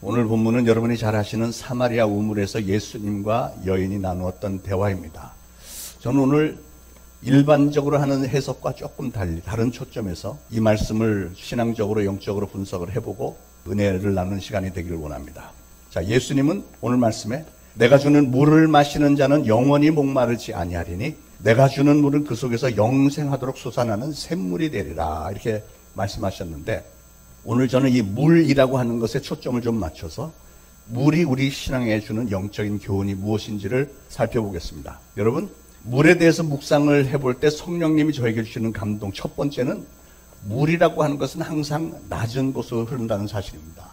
오늘 본문은 여러분이 잘 아시는 사마리아 우물에서 예수님과 여인이 나누었던 대화입니다. 저는 오늘 일반적으로 하는 해석과 조금 달리 다른 초점에서 이 말씀을 신앙적으로 영적으로 분석을 해보고 은혜를 나누는 시간이 되기를 원합니다. 자, 예수님은 오늘 말씀에 내가 주는 물을 마시는 자는 영원히 목마르지 아니하리니 내가 주는 물은 그 속에서 영생하도록 솟아나는 샘물이 되리라 이렇게 말씀하셨는데, 오늘 저는 이 물이라고 하는 것에 초점을 좀 맞춰서 물이 우리 신앙에 주는 영적인 교훈이 무엇인지를 살펴보겠습니다. 여러분, 물에 대해서 묵상을 해볼 때 성령님이 저에게 주시는 감동, 첫 번째는 물이라고 하는 것은 항상 낮은 곳으로 흐른다는 사실입니다.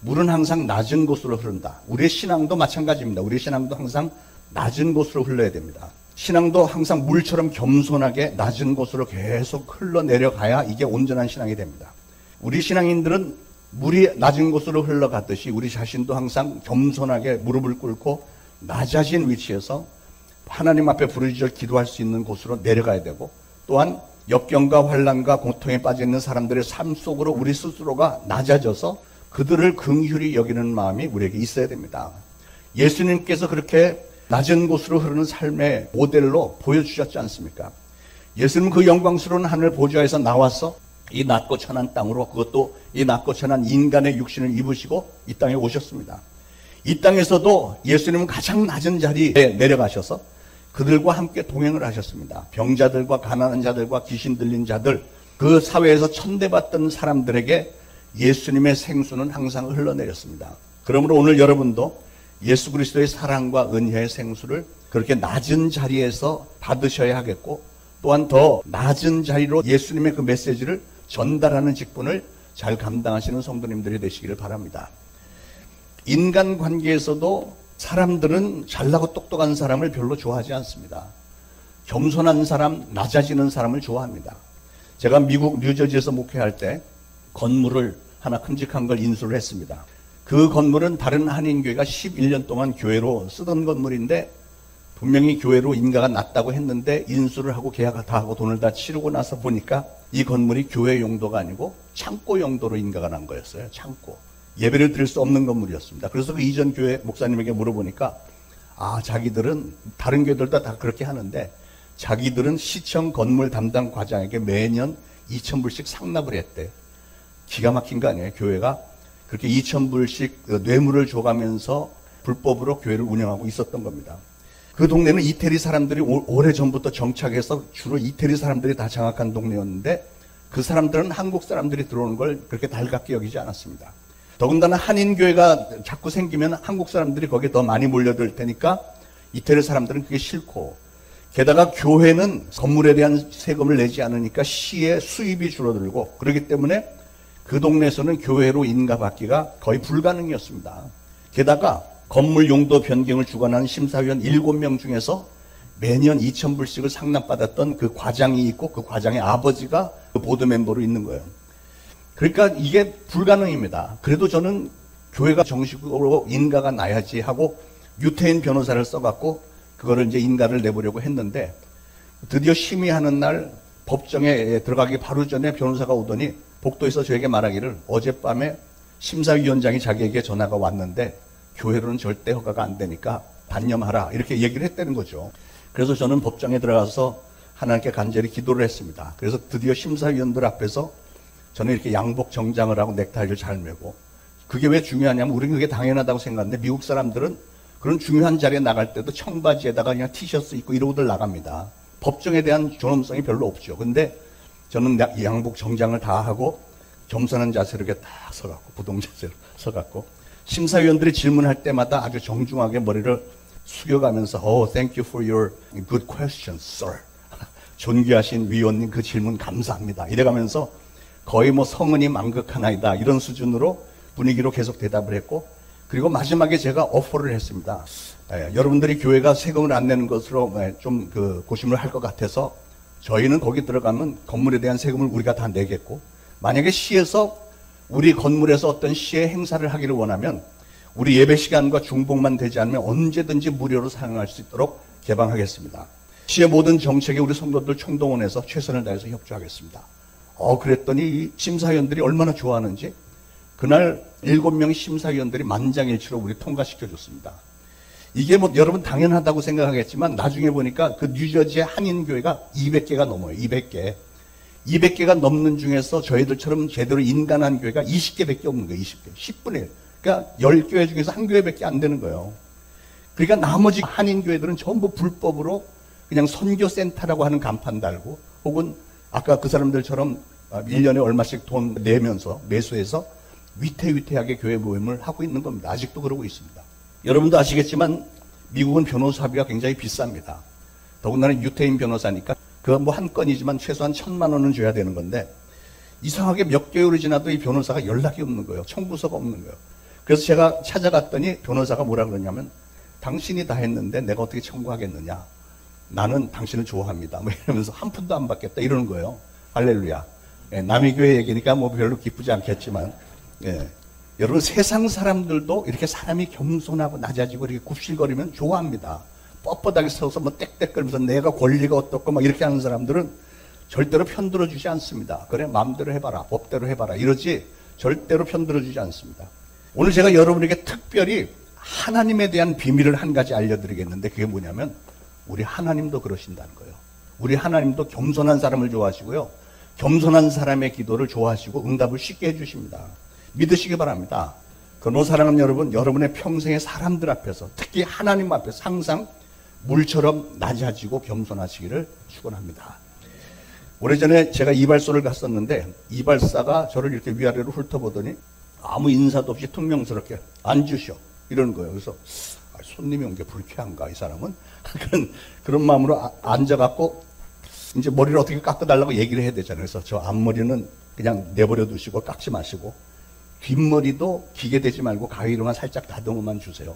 물은 항상 낮은 곳으로 흐른다. 우리의 신앙도 마찬가지입니다. 우리의 신앙도 항상 낮은 곳으로 흘러야 됩니다. 신앙도 항상 물처럼 겸손하게 낮은 곳으로 계속 흘러내려가야 이게 온전한 신앙이 됩니다. 우리 신앙인들은 물이 낮은 곳으로 흘러갔듯이 우리 자신도 항상 겸손하게 무릎을 꿇고 낮아진 위치에서 하나님 앞에 부르짖어 기도할 수 있는 곳으로 내려가야 되고, 또한 역경과 환난과 고통에 빠져 있는 사람들의 삶 속으로 우리 스스로가 낮아져서 그들을 긍휼히 여기는 마음이 우리에게 있어야 됩니다. 예수님께서 그렇게 낮은 곳으로 흐르는 삶의 모델로 보여주셨지 않습니까? 예수님은 그 영광스러운 하늘 보좌에서 나와서 이 낮고 천한 땅으로, 그것도 이 낮고 천한 인간의 육신을 입으시고 이 땅에 오셨습니다. 이 땅에서도 예수님은 가장 낮은 자리에 내려가셔서 그들과 함께 동행을 하셨습니다. 병자들과 가난한 자들과 귀신 들린 자들, 그 사회에서 천대받던 사람들에게 예수님의 생수는 항상 흘러내렸습니다. 그러므로 오늘 여러분도 예수 그리스도의 사랑과 은혜의 생수를 그렇게 낮은 자리에서 받으셔야 하겠고, 또한 더 낮은 자리로 예수님의 그 메시지를 전달하는 직분을 잘 감당하시는 성도님들이 되시기를 바랍니다. 인간관계에서도 사람들은 잘나고 똑똑한 사람을 별로 좋아하지 않습니다. 겸손한 사람, 낮아지는 사람을 좋아합니다. 제가 미국 뉴저지에서 목회할 때 건물을 하나 큼직한 걸 인수를 했습니다. 그 건물은 다른 한인교회가 11년 동안 교회로 쓰던 건물인데, 분명히 교회로 인가가 났다고 했는데 인수를 하고 계약을 다 하고 돈을 다 치르고 나서 보니까 이 건물이 교회 용도가 아니고 창고 용도로 인가가 난 거였어요. 창고. 예배를 드릴 수 없는 건물이었습니다. 그래서 그 이전 교회 목사님에게 물어보니까 자기들은 다른 교회들도 다 그렇게 하는데 자기들은 시청 건물 담당 과장에게 매년 2,000불씩 상납을 했대. 기가 막힌 거 아니에요. 교회가 그렇게 2,000불씩 뇌물을 줘가면서 불법으로 교회를 운영하고 있었던 겁니다. 그 동네는 이태리 사람들이 오래전부터 정착해서 주로 이태리 사람들이 다 장악한 동네였는데, 그 사람들은 한국 사람들이 들어오는 걸 그렇게 달갑게 여기지 않았습니다. 더군다나 한인교회가 자꾸 생기면 한국 사람들이 거기에 더 많이 몰려들 테니까 이태리 사람들은 그게 싫고, 게다가 교회는 건물에 대한 세금을 내지 않으니까 시의 수입이 줄어들고, 그렇기 때문에 그 동네에서는 교회로 인가받기가 거의 불가능이었습니다. 게다가 건물 용도 변경을 주관하는 심사위원 7명 중에서 매년 2,000불씩을 상납받았던 그 과장이 있고, 그 과장의 아버지가 그 보드 멤버로 있는 거예요. 그러니까 이게 불가능입니다. 그래도 저는 교회가 정식으로 인가가 나야지 하고 유태인 변호사를 써갖고 그거를 이제 인가를 내보려고 했는데, 드디어 심의하는 날 법정에 들어가기 바로 전에 변호사가 오더니 복도에서 저에게 말하기를, 어젯밤에 심사위원장이 자기에게 전화가 왔는데 교회로는 절대 허가가 안 되니까 단념하라 이렇게 얘기를 했다는 거죠. 그래서 저는 법정에 들어가서 하나님께 간절히 기도를 했습니다. 그래서 드디어 심사위원들 앞에서 저는 이렇게 양복 정장을 하고 넥타이를 잘 매고, 그게 왜 중요하냐면 우리는 그게 당연하다고 생각하는데 미국 사람들은 그런 중요한 자리에 나갈 때도 청바지에다가 그냥 티셔츠 입고 이러고들 나갑니다. 법정에 대한 존엄성이 별로 없죠. 근데 저는 양복 정장을 다 하고 겸손한 자세로 이렇게 딱 서갖고, 부동 자세로 서갖고, 심사위원들이 질문할 때마다 아주 정중하게 머리를 숙여가면서 thank you for your good questions, sir. 존귀하신 위원님 그 질문 감사합니다. 이래가면서 거의 성은이 망극하나이다 이런 수준으로 분위기로 계속 대답을 했고, 그리고 마지막에 제가 오퍼를 했습니다. 여러분들이 교회가 세금을 안 내는 것으로 좀 고심을 할 것 같아서 저희는 거기 들어가면 건물에 대한 세금을 우리가 다 내겠고, 만약에 시에서 우리 건물에서 어떤 시의 행사를 하기를 원하면 우리 예배 시간과 중복만 되지 않으면 언제든지 무료로 사용할 수 있도록 개방하겠습니다. 시의 모든 정책에 우리 성도들 총동원해서 최선을 다해서 협조하겠습니다. 그랬더니 이 심사위원들이 얼마나 좋아하는지 그날 7명의 심사위원들이 만장일치로 우리 통과시켜줬습니다. 이게 뭐 여러분 당연하다고 생각하겠지만 나중에 보니까 그 뉴저지의 한인교회가 200개가 넘어요. 200개. 200개가 넘는 중에서 저희들처럼 제대로 인간한 교회가 20개밖에 없는 거예요. 20개. 10분의 1. 그러니까 10교회 중에서 한 교회밖에 안 되는 거예요. 그러니까 나머지 한인교회들은 전부 불법으로 그냥 선교센터라고 하는 간판 달고 혹은 아까 그 사람들처럼 1년에 얼마씩 돈 내면서 매수해서 위태위태하게 교회 모임을 하고 있는 겁니다. 아직도 그러고 있습니다. 여러분도 아시겠지만 미국은 변호사비가 굉장히 비쌉니다. 더군다나 유태인 변호사니까 그거 뭐 한 건이지만 최소한 1,000만 원은 줘야 되는 건데 이상하게 몇 개월이 지나도 이 변호사가 연락이 없는 거예요. 청구서가 없는 거예요. 그래서 제가 찾아갔더니 변호사가 뭐라 그러냐면 당신이 다 했는데 내가 어떻게 청구하겠느냐. 나는 당신을 좋아합니다. 뭐 이러면서 한 푼도 안 받겠다 이러는 거예요. 할렐루야. 예, 남의 교회 얘기니까 뭐 별로 기쁘지 않겠지만 예. 여러분 세상 사람들도 이렇게 사람이 겸손하고 낮아지고 이렇게 굽실거리면 좋아합니다. 뻣뻣하게 서서 뭐 땡땡거리면서 내가 권리가 어떻고 막 이렇게 하는 사람들은 절대로 편들어주지 않습니다. 그래 마음대로 해봐라 법대로 해봐라 이러지 절대로 편들어주지 않습니다. 오늘 제가 여러분에게 특별히 하나님에 대한 비밀을 한 가지 알려드리겠는데 그게 뭐냐면 우리 하나님도 그러신다는 거예요. 우리 하나님도 겸손한 사람을 좋아하시고요. 겸손한 사람의 기도를 좋아하시고 응답을 쉽게 해주십니다. 믿으시기 바랍니다. 그러므로 사랑하는 여러분, 여러분의 평생의 사람들 앞에서 특히 하나님 앞에서 항상 물처럼 낮아지고 겸손하시기를 축원합니다. 오래전에 제가 이발소를 갔었는데 이발사가 저를 이렇게 위아래로 훑어보더니 아무 인사도 없이 퉁명스럽게 앉으셔 이러는 거예요. 그래서 손님이 온 게 불쾌한가 이 사람은? 그런 마음으로 앉아갖고 이제 머리를 어떻게 깎아달라고 얘기를 해야 되잖아요. 그래서 저 앞머리는 그냥 내버려 두시고 깎지 마시고 뒷머리도 기계되지 말고 가위로만 살짝 다듬어만 주세요.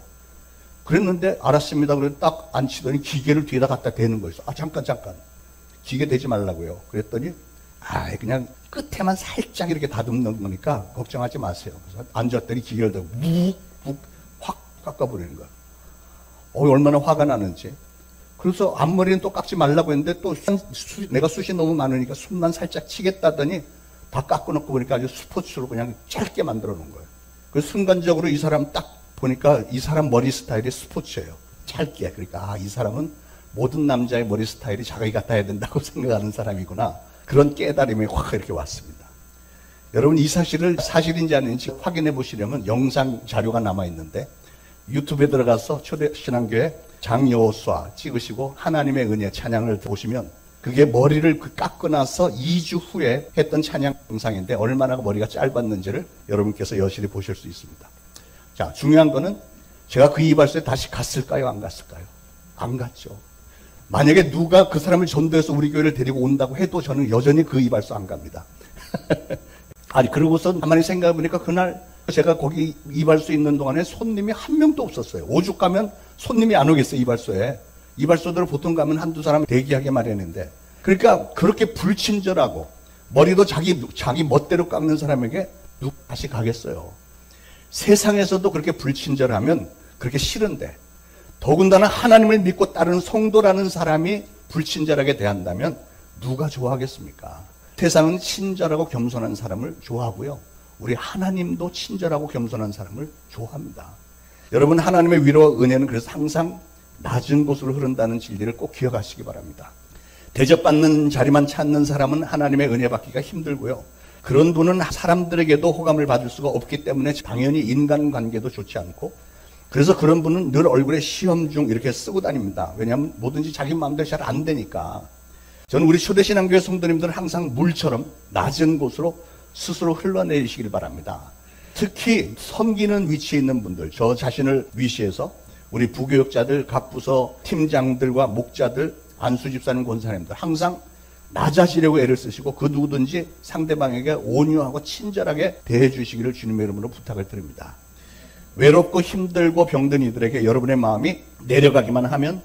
그랬는데 알았습니다. 그래서 딱 앉히더니 기계를 뒤에다 갖다 대는 거예요. 잠깐 기계 대지 말라고요. 그랬더니 그냥 끝에만 살짝 이렇게 다듬는 거니까 걱정하지 마세요. 그래서 앉았더니 기계를 대고 묵묵 확 깎아버리는 거예요. 얼마나 화가 나는지. 그래서 앞머리는 또 깎지 말라고 했는데 또 내가 숱이 너무 많으니까 숱만 살짝 치겠다더니 다 깎아놓고 보니까 아주 스포츠로 그냥 짧게 만들어 놓은 거예요. 그래서 순간적으로 이 사람 딱 보니까 이 사람 머리 스타일이 스포츠예요. 짧게. 그러니까 이 사람은 모든 남자의 머리 스타일이 자기 같아야 된다고 생각하는 사람이구나. 그런 깨달음이 확 이렇게 왔습니다. 여러분 이 사실을 사실인지 아닌지 확인해 보시려면 영상 자료가 남아 있는데 유튜브에 들어가서 초대신앙교회 장여호수아 찍으시고 하나님의 은혜 찬양을 보시면 그게 머리를 깎고 나서 2주 후에 했던 찬양 영상인데 얼마나 머리가 짧았는지를 여러분께서 여실히 보실 수 있습니다. 자, 중요한 거는 제가 그 이발소에 다시 갔을까요? 안 갔을까요? 안 갔죠. 만약에 누가 그 사람을 전도해서 우리 교회를 데리고 온다고 해도 저는 여전히 그 이발소 안 갑니다. 그러고서 가만히 생각해보니까 그날 제가 거기 이발소에 있는 동안에 손님이 한 명도 없었어요. 오죽 가면 손님이 안 오겠어요, 이발소에. 이발소들은 보통 가면 한두 사람 대기하게 마련인데. 그러니까 그렇게 불친절하고 머리도 자기 멋대로 깎는 사람에게 누가 다시 가겠어요. 세상에서도 그렇게 불친절하면 그렇게 싫은데 더군다나 하나님을 믿고 따르는 성도라는 사람이 불친절하게 대한다면 누가 좋아하겠습니까? 세상은 친절하고 겸손한 사람을 좋아하고요. 우리 하나님도 친절하고 겸손한 사람을 좋아합니다. 여러분 하나님의 위로와 은혜는 그래서 항상 낮은 곳으로 흐른다는 진리를 꼭 기억하시기 바랍니다. 대접받는 자리만 찾는 사람은 하나님의 은혜 받기가 힘들고요. 그런 분은 사람들에게도 호감을 받을 수가 없기 때문에 당연히 인간관계도 좋지 않고 그래서 그런 분은 늘 얼굴에 시험 중 이렇게 쓰고 다닙니다. 왜냐하면 뭐든지 자기 마음대로 잘 안 되니까. 저는 우리 초대신앙교회 성도님들은 항상 물처럼 낮은 곳으로 스스로 흘러내리시길 바랍니다. 특히 섬기는 위치에 있는 분들, 저 자신을 위시해서 우리 부교육자들, 각 부서 팀장들과 목자들, 안수집사님, 권사님들 항상 낮아지려고 애를 쓰시고 그 누구든지 상대방에게 온유하고 친절하게 대해 주시기를 주님의 이름으로 부탁을 드립니다. 외롭고 힘들고 병든 이들에게 여러분의 마음이 내려가기만 하면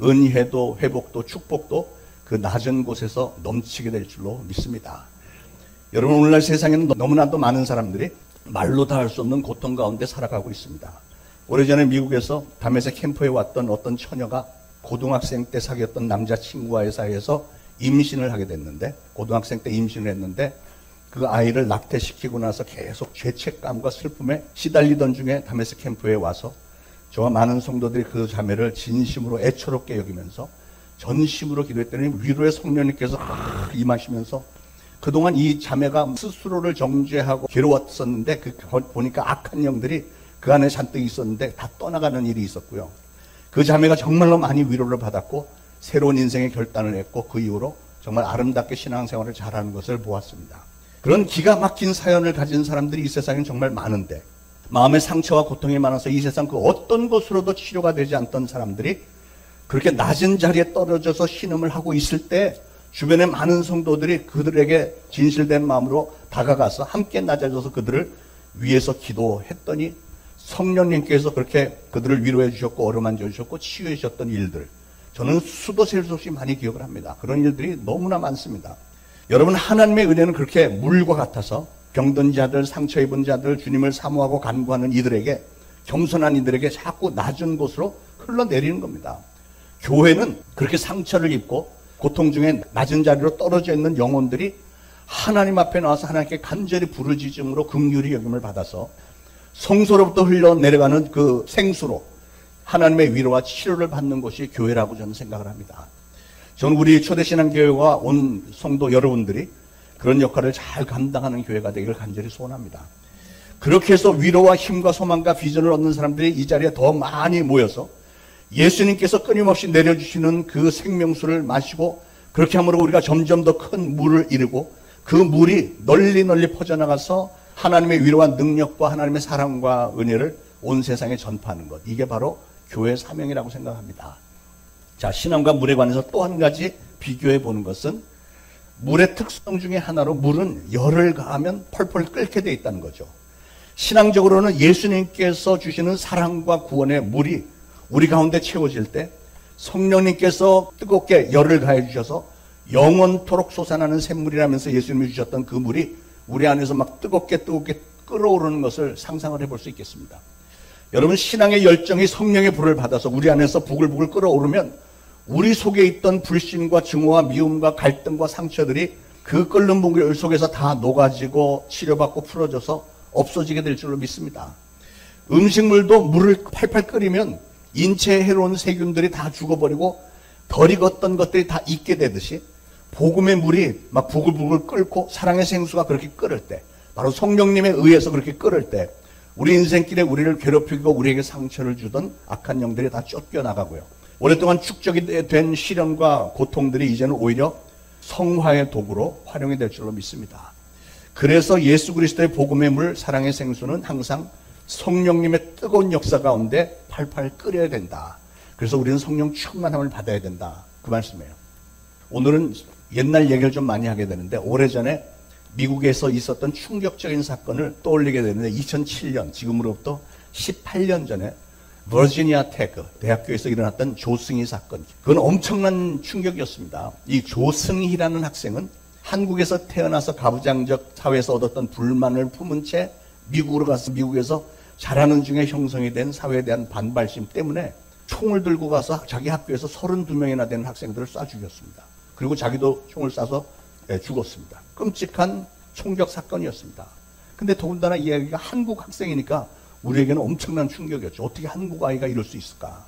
은혜도 회복도 축복도 그 낮은 곳에서 넘치게 될 줄로 믿습니다. 여러분 오늘날 세상에는 너무나도 많은 사람들이 말로 다 할 수 없는 고통 가운데 살아가고 있습니다. 오래전에 미국에서 다메섹 캠프에 왔던 어떤 처녀가 고등학생 때 사귀었던 남자친구와의 사이에서 임신을 하게 됐는데 고등학생 때 임신을 했는데 그 아이를 낙태시키고 나서 계속 죄책감과 슬픔에 시달리던 중에 다메스 캠프에 와서 저와 많은 성도들이 그 자매를 진심으로 애처롭게 여기면서 전심으로 기도했더니 위로의 성령님께서 임하시면서 그동안 이 자매가 스스로를 정죄하고 괴로웠었는데 보니까 악한 영들이 그 안에 잔뜩 있었는데 다 떠나가는 일이 있었고요. 그 자매가 정말로 많이 위로를 받았고 새로운 인생의 결단을 했고 그 이후로 정말 아름답게 신앙생활을 잘하는 것을 보았습니다. 그런 기가 막힌 사연을 가진 사람들이 이 세상엔 정말 많은데 마음의 상처와 고통이 많아서 이 세상 그 어떤 것으로도 치료가 되지 않던 사람들이 그렇게 낮은 자리에 떨어져서 신음을 하고 있을 때 주변의 많은 성도들이 그들에게 진실된 마음으로 다가가서 함께 낮아져서 그들을 위해서 기도했더니 성령님께서 그렇게 그들을 위로해 주셨고 어루만져 주셨고 치유해 주셨던 일들, 저는 수도 셀 수 없이 많이 기억을 합니다. 그런 일들이 너무나 많습니다. 여러분, 하나님의 은혜는 그렇게 물과 같아서 병든 자들, 상처 입은 자들, 주님을 사모하고 간구하는 이들에게, 겸손한 이들에게 자꾸 낮은 곳으로 흘러내리는 겁니다. 교회는 그렇게 상처를 입고 고통 중에 낮은 자리로 떨어져 있는 영혼들이 하나님 앞에 나와서 하나님께 간절히 부르짖음으로 긍휼히 여김을 받아서 성소로부터 흘러내려가는 그 생수로 하나님의 위로와 치료를 받는 것이 교회라고 저는 생각을 합니다. 저는 우리 초대신앙교회와 온 성도 여러분들이 그런 역할을 잘 감당하는 교회가 되기를 간절히 소원합니다. 그렇게 해서 위로와 힘과 소망과 비전을 얻는 사람들이 이 자리에 더 많이 모여서 예수님께서 끊임없이 내려주시는 그 생명수를 마시고 그렇게 함으로 우리가 점점 더 큰 물을 이루고 그 물이 널리 널리 퍼져나가서 하나님의 위로와 능력과 하나님의 사랑과 은혜를 온 세상에 전파하는 것, 이게 바로 교회의 사명이라고 생각합니다. 자, 신앙과 물에 관해서 또 한 가지 비교해 보는 것은 물의 특성 중에 하나로 물은 열을 가하면 펄펄 끓게 되어 있다는 거죠. 신앙적으로는 예수님께서 주시는 사랑과 구원의 물이 우리 가운데 채워질 때 성령님께서 뜨겁게 열을 가해 주셔서 영원토록 솟아나는 샘물이라면서 예수님이 주셨던 그 물이 우리 안에서 막 뜨겁게 끓어오르는 것을 상상을 해볼 수 있겠습니다. 여러분, 신앙의 열정이 성령의 불을 받아서 우리 안에서 부글부글 끓어오르면 우리 속에 있던 불신과 증오와 미움과 갈등과 상처들이 그 끓는 물 속에서 다 녹아지고 치료받고 풀어져서 없어지게 될 줄로 믿습니다. 음식물도 물을 팔팔 끓이면 인체에 해로운 세균들이 다 죽어버리고 덜 익었던 것들이 다 익게 되듯이 복음의 물이 막 부글부글 끓고 사랑의 생수가 그렇게 끓을 때, 바로 성령님에 의해서 그렇게 끓을 때 우리 인생길에 우리를 괴롭히고 우리에게 상처를 주던 악한 영들이 다 쫓겨나가고요. 오랫동안 축적이 된 시련과 고통들이 이제는 오히려 성화의 도구로 활용이 될 줄로 믿습니다. 그래서 예수 그리스도의 복음의 물, 사랑의 생수는 항상 성령님의 뜨거운 역사 가운데 팔팔 끓여야 된다. 그래서 우리는 성령 충만함을 받아야 된다. 그 말씀이에요. 오늘은 옛날 얘기를 좀 많이 하게 되는데, 오래전에 미국에서 있었던 충격적인 사건을 떠올리게 되는데, 2007년, 지금으로부터 18년 전에 버지니아 테크 대학교에서 일어났던 조승희 사건, 그건 엄청난 충격이었습니다. 이 조승희라는 학생은 한국에서 태어나서 가부장적 사회에서 얻었던 불만을 품은 채 미국으로 가서 미국에서 자라는 중에 형성이 된 사회에 대한 반발심 때문에 총을 들고 가서 자기 학교에서 32명이나 되는 학생들을 쏴 죽였습니다. 그리고 자기도 총을 쏴서 죽었습니다. 끔찍한 총격 사건이었습니다. 근데 더군다나 이 아이가 한국 학생이니까 우리에게는 엄청난 충격이었죠. 어떻게 한국 아이가 이럴 수 있을까?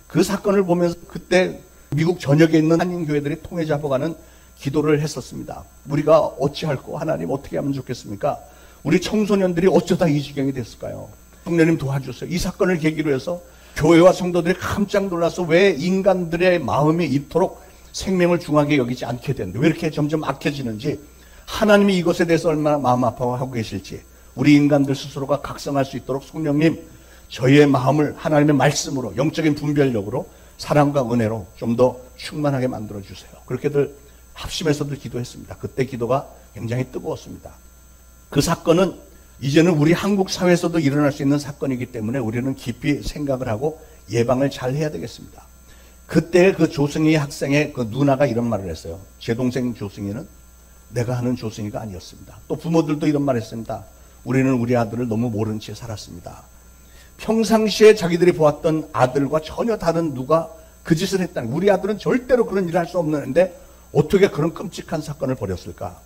그 사건을 보면서 그때 미국 전역에 있는 한인교회들이 통해 잡아가는 기도를 했었습니다. 우리가 어찌할꼬, 하나님 어떻게 하면 좋겠습니까? 우리 청소년들이 어쩌다 이 지경이 됐을까요? 성령님 도와주세요. 이 사건을 계기로 해서 교회와 성도들이 깜짝 놀라서 왜 인간들의 마음이 이토록 생명을 중하게 여기지 않게 되는데, 왜 이렇게 점점 악해지는지, 하나님이 이것에 대해서 얼마나 마음 아파하고 계실지, 우리 인간들 스스로가 각성할 수 있도록 성령님, 저희의 마음을 하나님의 말씀으로, 영적인 분별력으로, 사랑과 은혜로 좀 더 충만하게 만들어주세요. 그렇게들 합심해서들 기도했습니다. 그때 기도가 굉장히 뜨거웠습니다. 그 사건은 이제는 우리 한국 사회에서도 일어날 수 있는 사건이기 때문에 우리는 깊이 생각을 하고 예방을 잘 해야 되겠습니다. 그때 그 조승희 학생의 그 누나가 이런 말을 했어요. 제 동생 조승희는 내가 하는 조승희가 아니었습니다. 또 부모들도 이런 말을 했습니다. 우리는 우리 아들을 너무 모른 채 살았습니다. 평상시에 자기들이 보았던 아들과 전혀 다른 누가 그 짓을 했다는, 우리 아들은 절대로 그런 일을 할 수 없는데 어떻게 그런 끔찍한 사건을 벌였을까?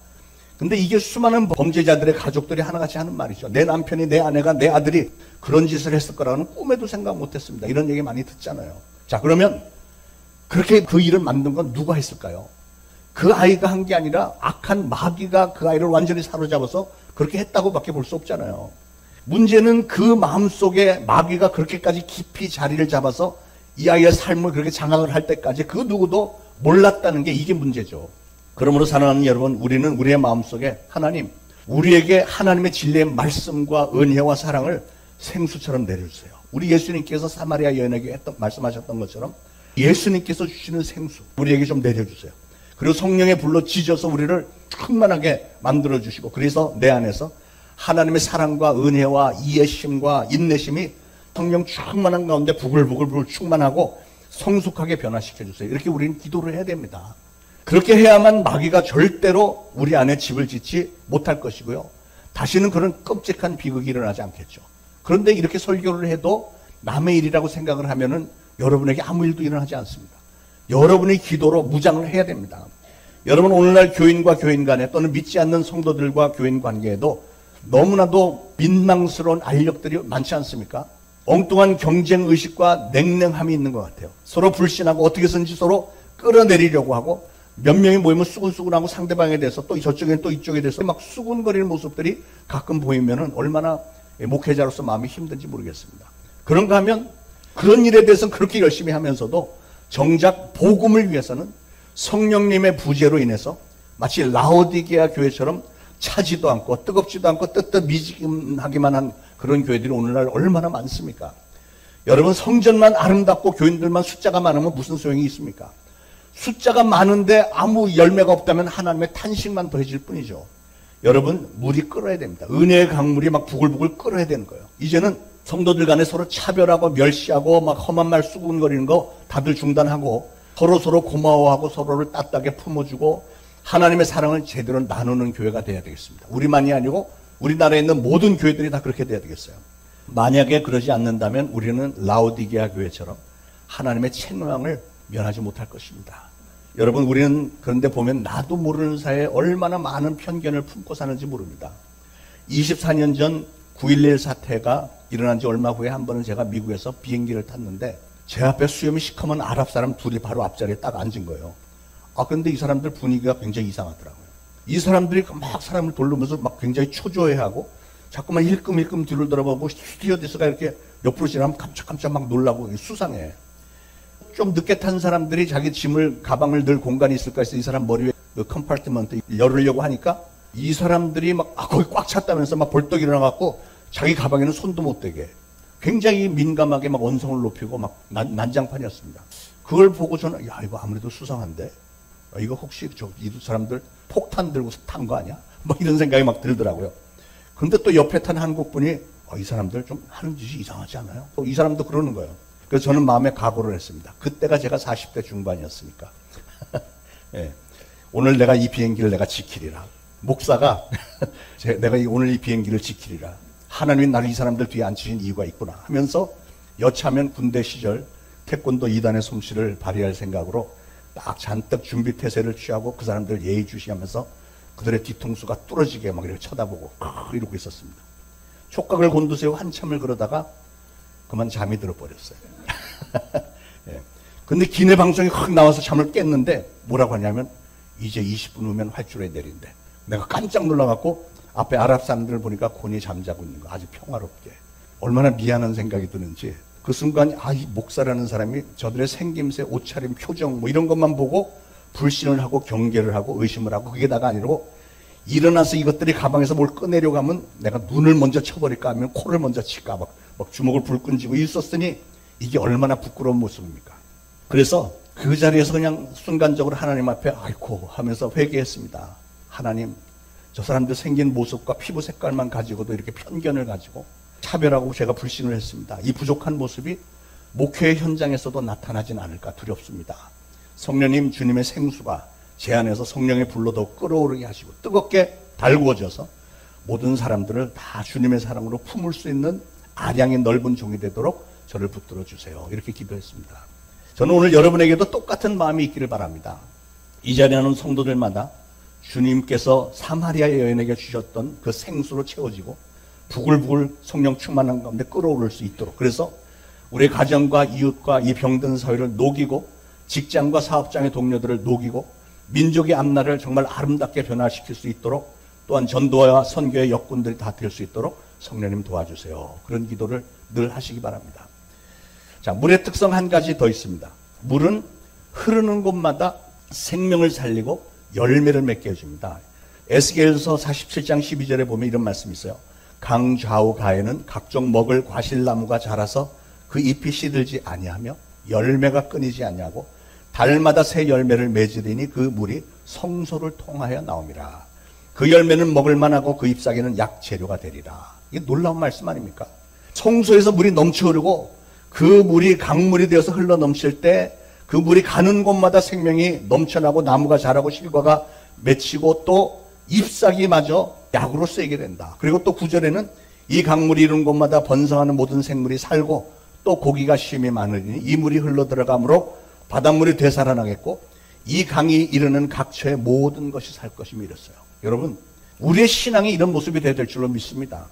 근데 이게 수많은 범죄자들의 가족들이 하나같이 하는 말이죠. 내 남편이, 내 아내가, 내 아들이 그런 짓을 했을 거라고는 꿈에도 생각 못 했습니다. 이런 얘기 많이 듣잖아요. 자, 그러면 그렇게 그 일을 만든 건 누가 했을까요? 그 아이가 한 게 아니라 악한 마귀가 그 아이를 완전히 사로잡아서 그렇게 했다고밖에 볼 수 없잖아요. 문제는 그 마음속에 마귀가 그렇게까지 깊이 자리를 잡아서 이 아이의 삶을 그렇게 장악을 할 때까지 그 누구도 몰랐다는 게 이게 문제죠. 그러므로 사랑하는 여러분, 우리는 우리의 마음속에 하나님, 우리에게 하나님의 진리의 말씀과 은혜와 사랑을 생수처럼 내려주세요. 우리 예수님께서 사마리아 여인에게 말씀하셨던 것처럼 예수님께서 주시는 생수 우리에게 좀 내려주세요. 그리고 성령의 불로 지져서 우리를 충만하게 만들어주시고, 그래서 내 안에서 하나님의 사랑과 은혜와 이해심과 인내심이 성령 충만한 가운데 부글부글 충만하고 성숙하게 변화시켜주세요. 이렇게 우리는 기도를 해야 됩니다. 그렇게 해야만 마귀가 절대로 우리 안에 집을 짓지 못할 것이고요. 다시는 그런 끔찍한 비극이 일어나지 않겠죠. 그런데 이렇게 설교를 해도 남의 일이라고 생각을 하면은 여러분에게 아무 일도 일어나지 않습니다. 여러분의 기도로 무장을 해야 됩니다. 여러분, 오늘날 교인과 교인 간에 또는 믿지 않는 성도들과 교인 관계에도 너무나도 민망스러운 알력들이 많지 않습니까? 엉뚱한 경쟁의식과 냉랭함이 있는 것 같아요. 서로 불신하고 어떻게 해서든지 서로 끌어내리려고 하고, 몇 명이 모이면 수근수근하고 상대방에 대해서 또 저쪽에는 또 이쪽에 대해서 막 수근거리는 모습들이 가끔 보이면은 얼마나 목회자로서 마음이 힘든지 모르겠습니다. 그런가 하면 그런 일에 대해서는 그렇게 열심히 하면서도 정작 복음을 위해서는 성령님의 부재로 인해서 마치 라오디게아 교회처럼 차지도 않고 뜨겁지도 않고 뜨뜻미지근하기만 한 그런 교회들이 오늘날 얼마나 많습니까? 여러분, 성전만 아름답고 교인들만 숫자가 많으면 무슨 소용이 있습니까? 숫자가 많은데 아무 열매가 없다면 하나님의 탄식만 더해질 뿐이죠. 여러분, 물이 끓어야 됩니다. 은혜의 강물이 막 부글부글 끓어야 되는 거예요. 이제는 성도들 간에 서로 차별하고 멸시하고 막 험한 말 수군거리는 거 다들 중단하고 서로 고마워하고 서로를 따뜻하게 품어주고 하나님의 사랑을 제대로 나누는 교회가 돼야 되겠습니다. 우리만이 아니고 우리나라에 있는 모든 교회들이 다 그렇게 돼야 되겠어요. 만약에 그러지 않는다면 우리는 라오디게아 교회처럼 하나님의 책망을 면하지 못할 것입니다. 여러분, 우리는 그런데 보면 나도 모르는 사이에 얼마나 많은 편견을 품고 사는지 모릅니다. 24년 전 9.11 사태가 일어난 지 얼마 후에 한 번은 제가 미국에서 비행기를 탔는데 제 앞에 수염이 시커먼 아랍 사람 둘이 바로 앞자리에 딱 앉은 거예요. 그런데 이 사람들 분위기가 굉장히 이상하더라고요. 이 사람들이 막 사람을 돌르면서 막 굉장히 초조해하고 자꾸만 일끔일끔 뒤를 돌아보고 스튜어디스가 이렇게 옆으로 지나면 깜짝깜짝 막 놀라고 수상해. 좀 늦게 탄 사람들이 자기 짐을, 가방을 넣을 공간이 있을까 해서 이 사람 머리 위에 그 컴파트먼트 열으려고 하니까 이 사람들이 막 거기 꽉 찼다면서 막 벌떡 일어나갖고 자기 가방에는 손도 못 대게 굉장히 민감하게 막 언성을 높이고 막 난장판이었습니다. 그걸 보고 저는 야, 이거 아무래도 수상한데 이거 혹시 이 사람들 폭탄 들고 탄 거 아니야? 뭐 이런 생각이 막 들더라고요. 그런데 또 옆에 탄 한국분이 이 사람들 좀 하는 짓이 이상하지 않아요? 또 이 사람도 그러는 거예요. 그래서 저는 마음에 각오를 했습니다. 그때가 제가 40대 중반이었으니까. 예. 오늘 내가 이 비행기를 내가 지키리라. 목사가 내가 오늘 이 비행기를 지키리라. 하나님이 나를 이 사람들 뒤에 앉히신 이유가 있구나 하면서 여차하면 군대 시절 태권도 2단의 솜씨를 발휘할 생각으로 딱 잔뜩 준비 태세를 취하고 그 사람들 예의주시하면서 그들의 뒤통수가 뚫어지게 막 이렇게 쳐다보고 이러고 있었습니다. 촉각을 곤두세우고 한참을 그러다가 그만 잠이 들어버렸어요. 예. 근데 기내 방송이 확 나와서 잠을 깼는데 뭐라고 하냐면 이제 20분 후면 활주로에 내린대. 내가 깜짝 놀라갖고 앞에 아랍 사람들을 보니까 곤히 잠자고 있는 거 아주 평화롭게. 얼마나 미안한 생각이 드는지 그 순간 이 목사라는 사람이 저들의 생김새, 옷차림, 표정 뭐 이런 것만 보고 불신을 하고 경계를 하고 의심을 하고 그게 다가 아니고 일어나서 이것들이 가방에서 뭘 꺼내려고 하면 내가 눈을 먼저 쳐버릴까 하면 코를 먼저 칠까 막 주먹을 불끈 쥐고 있었으니 이게 얼마나 부끄러운 모습입니까? 그래서 그 자리에서 그냥 순간적으로 하나님 앞에 아이고 하면서 회개했습니다. 하나님, 저 사람들 생긴 모습과 피부 색깔만 가지고도 이렇게 편견을 가지고 차별하고 제가 불신을 했습니다. 이 부족한 모습이 목회 현장에서도 나타나진 않을까 두렵습니다. 성령님, 주님의 생수가 제 안에서 성령의 불로 더 끓어오르게 하시고 뜨겁게 달구어져서 모든 사람들을 다 주님의 사랑으로 품을 수 있는 아량의 넓은 종이 되도록 저를 붙들어 주세요. 이렇게 기도했습니다. 저는 오늘 여러분에게도 똑같은 마음이 있기를 바랍니다. 이 자리에 하는 성도들마다 주님께서 사마리아 여인에게 주셨던 그 생수로 채워지고 부글부글 성령 충만한 가운데 끓어오를 수 있도록, 그래서 우리 가정과 이웃과 이 병든 사회를 녹이고 직장과 사업장의 동료들을 녹이고 민족의 앞날을 정말 아름답게 변화시킬 수 있도록, 또한 전도와 선교의 역군들이 다 될 수 있도록 성령님 도와주세요. 그런 기도를 늘 하시기 바랍니다. 자, 물의 특성 한 가지 더 있습니다. 물은 흐르는 곳마다 생명을 살리고 열매를 맺게 해줍니다. 에스겔서 47장 12절에 보면 이런 말씀이 있어요. 강 좌우 가에는 각종 먹을 과실나무가 자라서 그 잎이 시들지 아니하며 열매가 끊이지 아니하고 달마다 새 열매를 맺으리니 그 물이 성소를 통하여 나옵니다. 그 열매는 먹을 만하고 그 잎사귀는 약재료가 되리라. 이게 놀라운 말씀 아닙니까? 성소에서 물이 넘쳐 흐르고 그 물이 강물이 되어서 흘러 넘칠 때 그 물이 가는 곳마다 생명이 넘쳐나고 나무가 자라고 실과가 맺히고 또 잎사귀마저 약으로 쓰이게 된다. 그리고 또 9절에는 이 강물이 이룬 곳마다 번성하는 모든 생물이 살고 또 고기가 쉼이 많으니 이 물이 흘러 들어가므로 바닷물이 되살아나겠고 이 강이 이르는 각처의 모든 것이 살 것임이 이랬어요. 여러분, 우리의 신앙이 이런 모습이 되어야 될 줄로 믿습니다.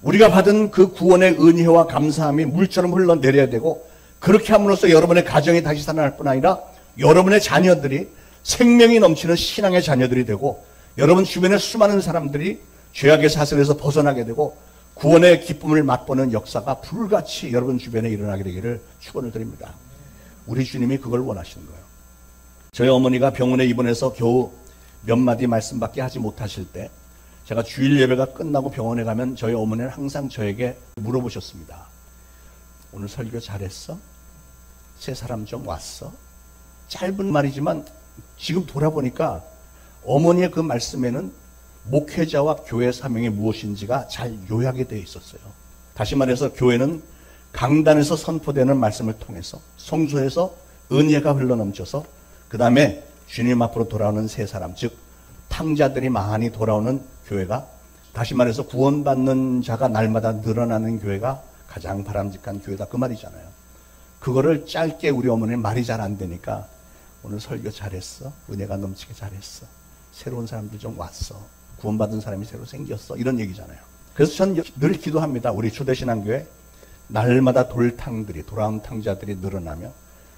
우리가 받은 그 구원의 은혜와 감사함이 물처럼 흘러내려야 되고, 그렇게 함으로써 여러분의 가정이 다시 살아날 뿐 아니라 여러분의 자녀들이 생명이 넘치는 신앙의 자녀들이 되고, 여러분 주변의 수많은 사람들이 죄악의 사슬에서 벗어나게 되고 구원의 기쁨을 맛보는 역사가 불같이 여러분 주변에 일어나게 되기를 축원을 드립니다. 우리 주님이 그걸 원하시는 거예요. 저희 어머니가 병원에 입원해서 겨우 몇 마디 말씀밖에 하지 못하실 때, 제가 주일 예배가 끝나고 병원에 가면 저희 어머니는 항상 저에게 물어보셨습니다. 오늘 설교 잘했어? 새 사람 좀 왔어? 짧은 말이지만 지금 돌아보니까 어머니의 그 말씀에는 목회자와 교회 사명이 무엇인지가 잘 요약이 되어 있었어요. 다시 말해서 교회는 강단에서 선포되는 말씀을 통해서 성소에서 은혜가 흘러넘쳐서 그 다음에 주님 앞으로 돌아오는 새 사람, 즉 탕자들이 많이 돌아오는 교회가, 다시 말해서 구원받는 자가 날마다 늘어나는 교회가 가장 바람직한 교회다, 그 말이잖아요. 그거를 짧게 우리 어머니는 말이 잘 안 되니까 오늘 설교 잘했어? 은혜가 넘치게 잘했어? 새로운 사람들 좀 왔어? 구원받은 사람이 새로 생겼어? 이런 얘기잖아요. 그래서 전 늘 기도합니다. 우리 초대신앙교회 날마다 돌탕들이, 돌아온 탕자들이 늘어나며,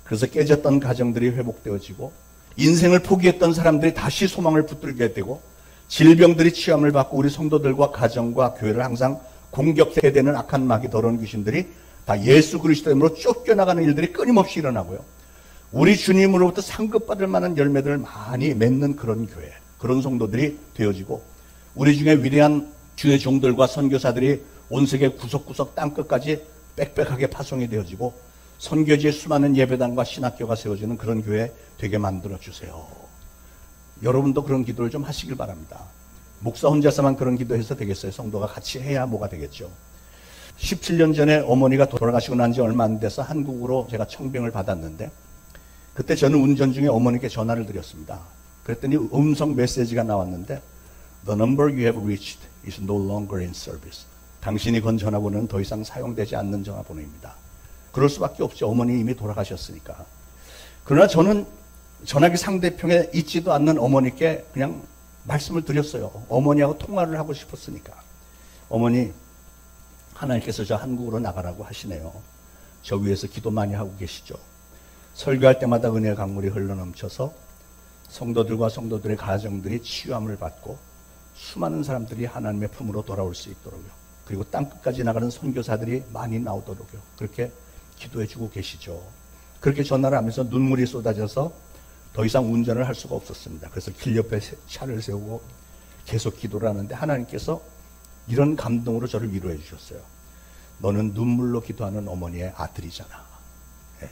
그래서 깨졌던 가정들이 회복되어지고 인생을 포기했던 사람들이 다시 소망을 붙들게 되고 질병들이 치유함을 받고 우리 성도들과 가정과 교회를 항상 공격해야 되는 악한 마귀 더러운 귀신들이 다 예수 그리스도의 이름으로 쫓겨나가는 일들이 끊임없이 일어나고요. 우리 주님으로부터 상급받을 만한 열매들을 많이 맺는 그런 교회, 그런 성도들이 되어지고, 우리 중에 위대한 주의 종들과 선교사들이 온 세계 구석구석 땅끝까지 빽빽하게 파송이 되어지고 선교지에 수많은 예배당과 신학교가 세워지는 그런 교회 되게 만들어주세요. 여러분도 그런 기도를 좀 하시길 바랍니다. 목사 혼자서만 그런 기도해서 되겠어요? 성도가 같이 해야 뭐가 되겠죠. 17년 전에 어머니가 돌아가시고 난 지 얼마 안 돼서 한국으로 제가 청병을 받았는데, 그때 저는 운전 중에 어머니께 전화를 드렸습니다. 그랬더니 음성 메시지가 나왔는데 The number you have reached is no longer in service. 당신이 건 전화번호는 더 이상 사용되지 않는 전화번호입니다. 그럴 수밖에 없죠. 어머니 이미 돌아가셨으니까. 그러나 저는 전화기 상대편에 있지도 않는 어머니께 그냥 말씀을 드렸어요. 어머니하고 통화를 하고 싶었으니까. 어머니, 하나님께서 저 한국으로 나가라고 하시네요. 저 위에서 기도 많이 하고 계시죠. 설교할 때마다 은혜의 강물이 흘러넘쳐서 성도들과 성도들의 가정들이 치유함을 받고 수많은 사람들이 하나님의 품으로 돌아올 수 있도록요. 그리고 땅끝까지 나가는 선교사들이 많이 나오도록요. 그렇게 기도해 주고 계시죠. 그렇게 전화를 하면서 눈물이 쏟아져서 더 이상 운전을 할 수가 없었습니다. 그래서 길 옆에 차를 세우고 계속 기도를 하는데 하나님께서 이런 감동으로 저를 위로해 주셨어요. 너는 눈물로 기도하는 어머니의 아들이잖아. 예.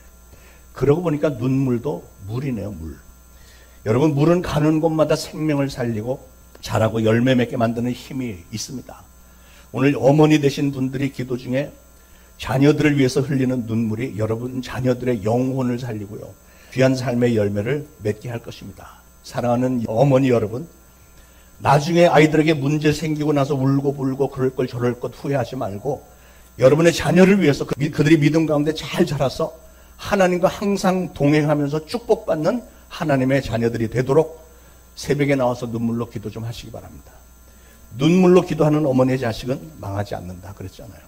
그러고 보니까 눈물도 물이네요, 물. 여러분, 물은 가는 곳마다 생명을 살리고 자라고 열매 맺게 만드는 힘이 있습니다. 오늘 어머니 되신 분들이 기도 중에 자녀들을 위해서 흘리는 눈물이 여러분 자녀들의 영혼을 살리고요, 귀한 삶의 열매를 맺게 할 것입니다. 사랑하는 어머니 여러분, 나중에 아이들에게 문제 생기고 나서 울고 불고 그럴 걸 저럴 것 후회하지 말고 여러분의 자녀를 위해서 그들이 믿음 가운데 잘 자라서 하나님과 항상 동행하면서 축복받는 하나님의 자녀들이 되도록 새벽에 나와서 눈물로 기도 좀 하시기 바랍니다. 눈물로 기도하는 어머니의 자식은 망하지 않는다 그랬잖아요.